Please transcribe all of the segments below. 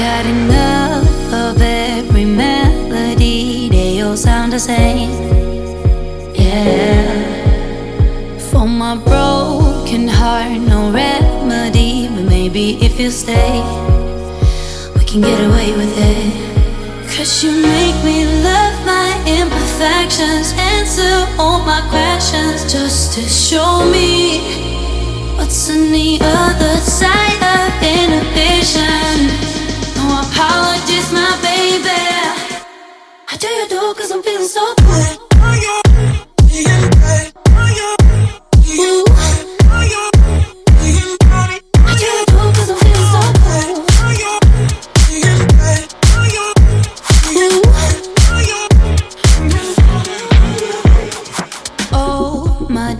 got enough of every melody, they all sound the same. Yeah. For my broken heart, no remedy, but maybe if you stay, we can get away with it. 'Cause you make me love my imperfections, answer all my questions, just to show me what's on the other side of inhibition. No apologies, my baby. How do you do? 'Cause I'm feeling so good.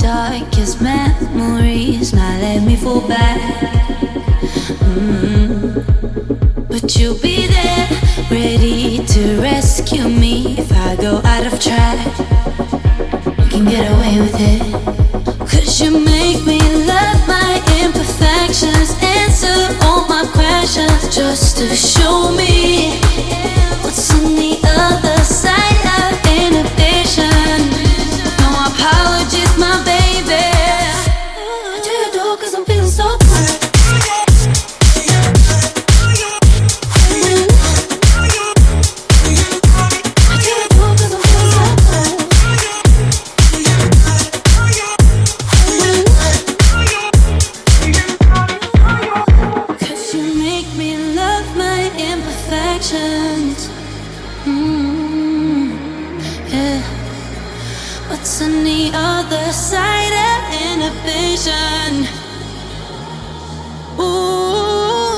Darkest memories now let me fall back. But you'll be there, ready to rescue me if I go out of track. We can get away with it. 'Cause you make me love my imperfections, answer all my questions, just to show me what's on the other side of inhibition. No apologies, my baby. How do you do? 'Cause I'm feeling so good. What's on the other side of inhibition? Ooh,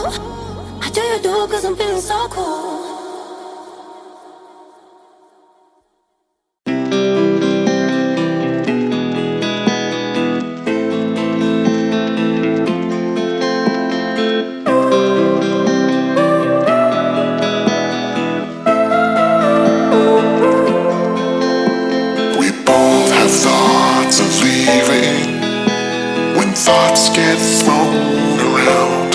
how do you do? 'Cause I'm feeling so cool. Thoughts get thrown around,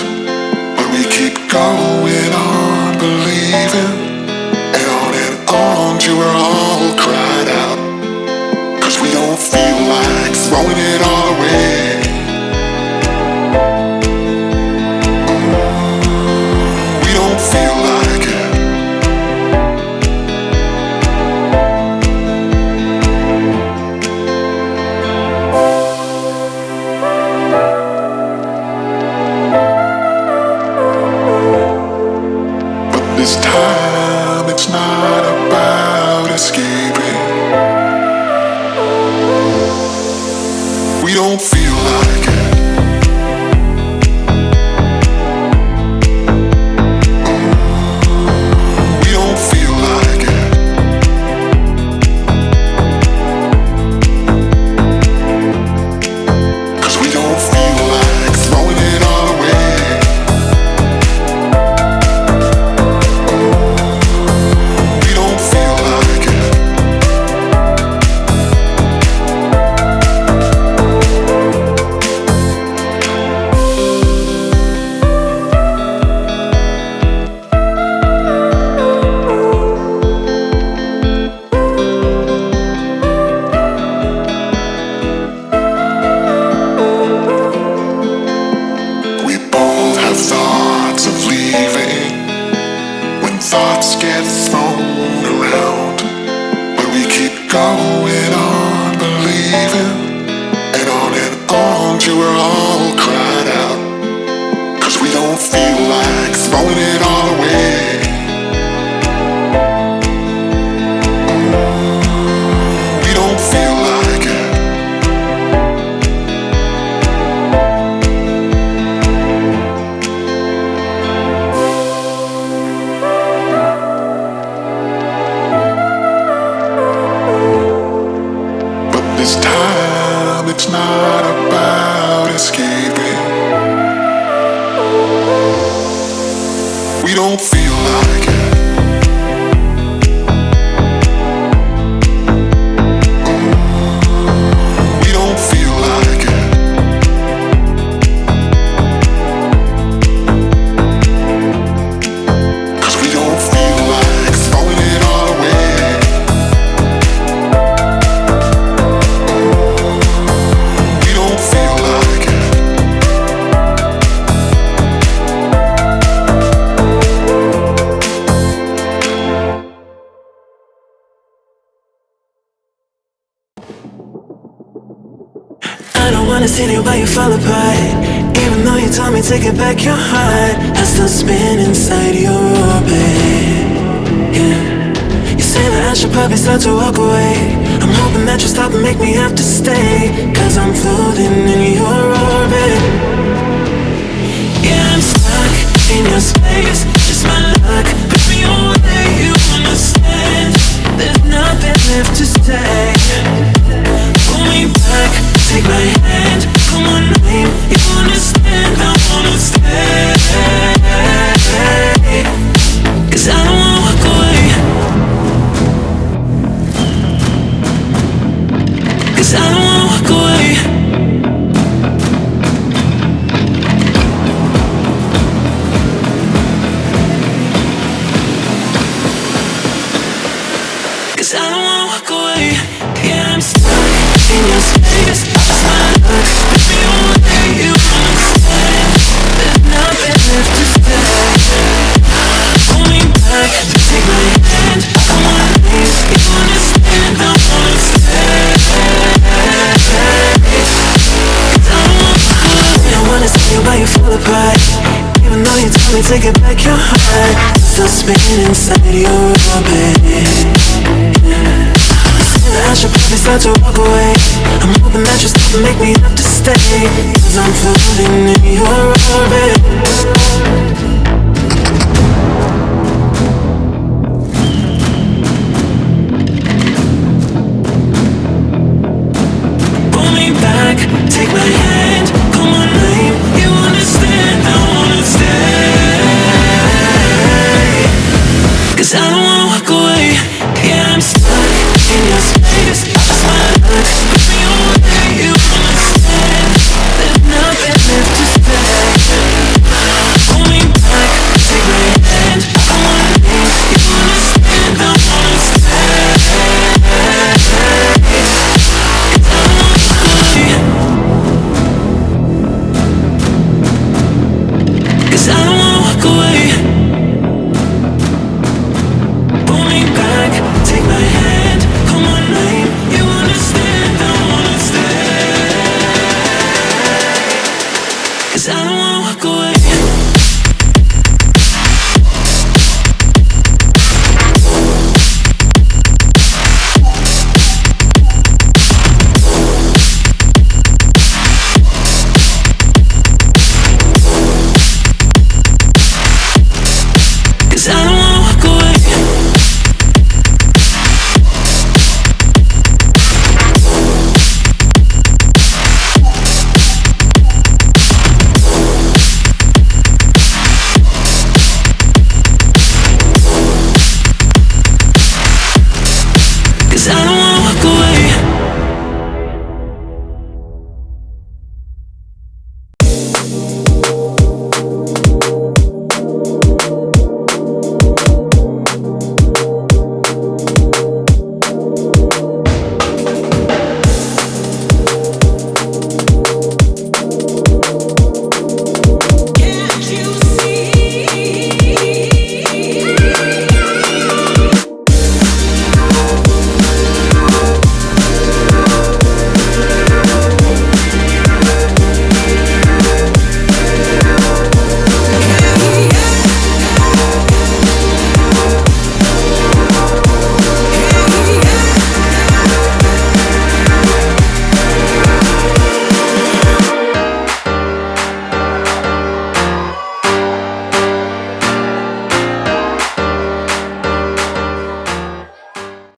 but we keep going on believing. And on till we're all cried out, 'cause we don't feel like throwing it all away. We don't feel like it. This time it's not about escaping. We don't feel like it. We don't feel like it. Cause we don't feel like throwing it all away. Thoughts get thrown around, but we keep going on believing. And on till we're all cried out, 'cause we don't feel like throwing it all away. We don't feel like it. This time it's not about escaping. We don't feel like it. We don't feel like it. continue but you fall apart. Even though you told me to get back your heart, I still spin inside your orbit. Yeah. You say that I should probably start to walk away. I'm hoping that you stop and make me have to stay, cause I'm floating in your orbit. Yeah, I'm stuck in your space, just my luck. Put me away, you understand. There's nothing left to say. Pull me back, take my hand. Come on, name, you understand. I wanna stay, cause I don't wanna walk away. Cause I don't wanna walk away. Cause I don't wanna walk away. Yeah, I'm stuck in your space, just my luck. Put me away, you understand. There's nothing left to say. Pull me back, take my hand. Come on, please, you understand. I wanna stay. I wanna see you but you fall apart. Even though you told me to get back your heart, still spinning inside your orbit. I should probably start to walk away. I'm hoping that you stop and make me have to stay, cause I'm floating in your orbit.